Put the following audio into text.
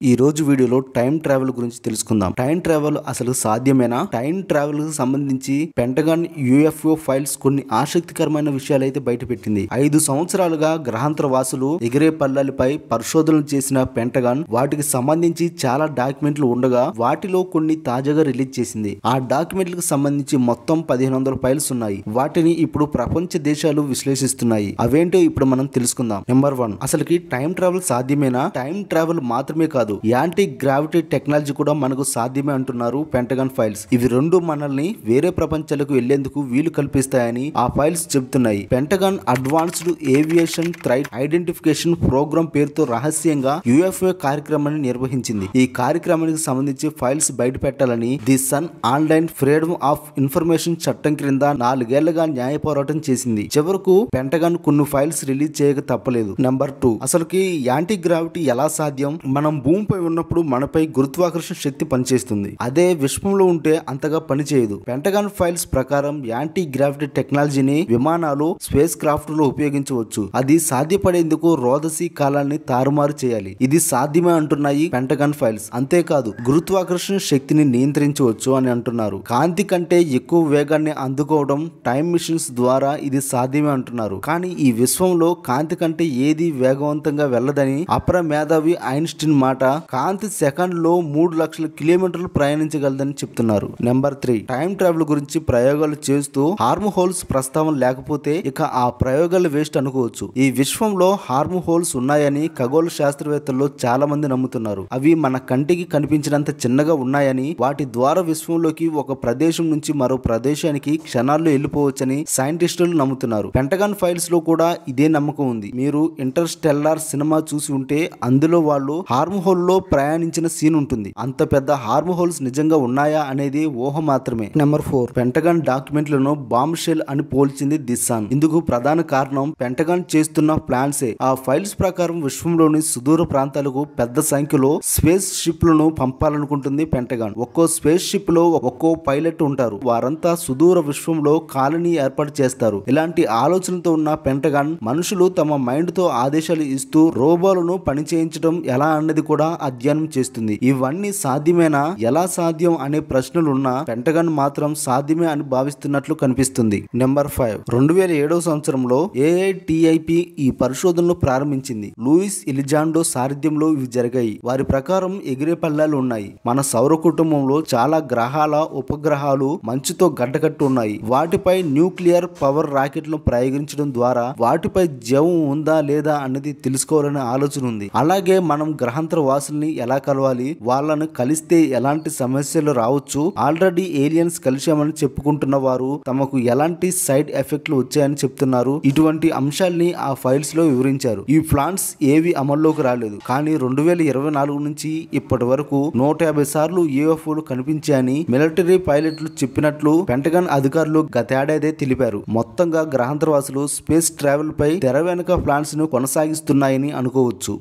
ఈ రోజు వీడియోలో టైం ట్రావెల్ గురించి తెలుసుకుందాం. టైం ట్రావెల్ అసలు సాధ్యమేనా? టైం ట్రావెల్ కు సంబంధించి పెంటగాన్ యుఎఫ్ఓ ఫైల్స్ కొన్ని ఆసక్తికరమైన విషయాలు అయితే బయటపెట్టింది. 5 సంవత్సరాలుగా గ్రహాంతర వాసులు ఎగిరే పల్లెలపై పరిశోధనలు చేసిన పెంటగాన్ వాటికి సంబంధించి చాలా డాక్యుమెంట్లు ఉండగా వాటిలో కొన్ని తాజాగా రిలీజ్ చేసింది. ఆ డాక్యుమెంట్లకు సంబంధించి మొత్తం 1500 ఫైల్స్ ఉన్నాయి. వాటిని ఇప్పుడు ప్రపంచ దేశాలు విశ్లేషిస్తున్నాయి. అవేంటో ఇప్పుడు మనం తెలుసుకుందాం. నెంబర్ 1, అసలుకి టైం ట్రావెల్ సాధ్యమేనా? టైం ట్రావెల్ మాత్రమే కాదు, యాంటీ గ్రావిటీ టెక్నాలజీ కూడా మనకు సాధ్యమే అంటున్నారు పెంటగాన్ ఫైల్స్. ఇవి రెండు మనల్ని వేరే ప్రపంచాలకు వెళ్లేందుకు వీలు కల్పిస్తాయని ఆ ఫైల్స్ చెబుతున్నాయి. Pentagon advanced aviation threat identification program పేరుతో రహస్యంగా యుఎఫ్ఓ కార్యక్రమాన్ని నిర్వహించింది. ఈ కార్యక్రమానికి సంబంధించి ఫైల్స్ బయట పెట్టాలని the Sun online freedom of information చట్టం క్రింద 4 ఏళ్లుగా న్యాయ పోరాటం చేసింది. చివరకు పెంటగాన్ కొన్ని ఫైల్స్ రిలీజ్ చేయక తప్పలేదు. నెంబర్ 2, అసలుకి యాంటీ గ్రావిటీ ఎలా సాధ్యం? మనం భూమిపై ఉన్నప్పుడు మనపై గురుత్వాకర్షణ శక్తి పనిచేస్తుంది. అదే విశ్వంలో ఉంటే అంతగా పనిచేయదు. పెంటగాన్ ఫైల్స్ ప్రకారం యాంటీ గ్రావిటీ టెక్నాలజీని విమానాలు, స్పేస్ క్రాఫ్ట్ లో ఉపయోగించవచ్చు. అది సాధ్యపడేందుకు రోదసీ కాలాన్ని తారుమారు చేయాలి. ఇది సాధ్యమే అంటున్నాయి పెంటగాన్ ఫైల్స్. అంతేకాదు, గురుత్వాకర్షణ శక్తిని నియంత్రించవచ్చు అని అంటున్నారు. కాంతి కంటే ఎక్కువ వేగాన్ని అందుకోవడం టైం మిషన్స్ ద్వారా ఇది సాధ్యమే అంటున్నారు. కానీ ఈ విశ్వంలో కాంతి కంటే ఏది వేగవంతంగా వెళ్ళదని అపర మేధావి ఐన్స్టీన్ మాట. కాంతి సెకండ్ లో 3 లక్షల కిలోమీటర్లు ప్రయాణించగలదని చెప్తున్నారు. నెంబర్ 3, టైం ట్రావెల్ గురించి ప్రయోగాలు చేస్తూ హార్మ్ హోల్స్ ప్రస్తావన లేకపోతే ఇక ఆ ప్రయోగాలు వేస్ట్ అనుకోవచ్చు. ఈ విశ్వంలో హార్మ్ హోల్స్ ఉన్నాయని ఖగోళ శాస్త్రవేత్తల్లో చాలా మంది నమ్ముతున్నారు. అవి మన కంటికి కనిపించినంత చిన్నగా ఉన్నాయని, వాటి ద్వారా విశ్వంలోకి ఒక ప్రదేశం నుంచి మరో ప్రదేశానికి క్షణాల్లో వెళ్ళిపోవచ్చని సైంటిస్టులు నమ్ముతున్నారు. పెంటగాన్ ఫైల్స్ లో కూడా ఇదే నమ్మకం ఉంది. మీరు ఇంటర్స్టెల్లార్ సినిమా చూసి ఉంటే అందులో వాళ్ళు హార్మ్ హోల్ లో ప్రయాణించిన సీన్ ఉంటుంది. అంత పెద్ద హార్మ్ హోల్స్ నిజంగా ఉన్నాయా అనేది ఊహ మాత్రమే. నెంబర్ 4, పెంటగాన్ డాక్యుమెంట్లను బాంబ్ షెల్ అని పోల్చింది ది సన్. ఇందుకు ప్రధాన కారణం పెంటగాన్ చేస్తున్న ప్లాన్సే. ఆ ఫైల్స్ ప్రకారం విశ్వంలోని సుదూర ప్రాంతాలకు పెద్ద సంఖ్యలో స్పేస్ షిప్ లను పంపాలనుకుంటుంది పెంటగాన్. ఒక్కో స్పేస్ షిప్ లో ఒక్కో పైలట్ ఉంటారు. వారంతా సుదూర విశ్వంలో కాలనీ ఏర్పాటు చేస్తారు. ఇలాంటి ఆలోచనతో ఉన్న పెంటగాన్ మనుషులు తమ మైండ్ తో ఆదేశాలు ఇస్తూ రోబోలను పనిచేయించడం ఎలా అన్నది కూడా అధ్యయనం చేస్తుంది. ఇవన్నీ సాధ్యమేనా? ఎలా సాధ్యం అనే ప్రశ్నలున్నా పెంటగాన్ మాత్రం సాధ్యమే అని భావిస్తున్నట్లు కనిపిస్తుంది. నెంబర్ 5, 2007 సంవత్సరంలో ఏఐటిఐపి ఈ పరిశోధనలు ప్రారంభించింది. లూయిస్ ఎలిజాండో సారథ్యంలో ఇవి జరిగాయి. వారి ప్రకారం ఎగిరే పల్లాలు ఉన్నాయి. మన సౌర కుటుంబంలో చాలా గ్రహాల ఉపగ్రహాలు మంచుతో గడ్డకట్టు ఉన్నాయి. వాటిపై న్యూక్లియర్ పవర్ రాకెట్లను ప్రయోగించడం ద్వారా వాటిపై జీవం ఉందా లేదా అన్నది తెలుసుకోవాలనే ఆలోచన ఉంది. అలాగే మనం గ్రహాంతర వాసుల్ని ఎలా కలవాలి? వాళ్ళను కలిస్తే ఎలాంటి సమస్యలు రావచ్చు? ఆల్రెడీ ఏలియన్స్ కలిశామని చెప్పుకుంటున్న వారు తమకు ఎలాంటి సైడ్ ఎఫెక్ట్లు వచ్చాయని చెప్తున్నారు. ఇటువంటి అంశాల్ని ఆ ఫైల్స్ లో వివరించారు. ఈ ప్లాన్స్ ఏవి అమల్లోకి రాలేదు. కానీ 2024 నుంచి ఇప్పటి వరకు 150 సార్లు యూఎఫ్ఓలు కనిపించాయని మిలిటరీ పైలట్లు చెప్పినట్లు పెంటగాన్ అధికారులు గతేడాదే తెలిపారు. మొత్తంగా గ్రహాంతర వాసులు స్పేస్ ట్రావెల్ పై తెర వెనుక ప్లాన్స్ ను కొనసాగిస్తున్నాయని అనుకోవచ్చు.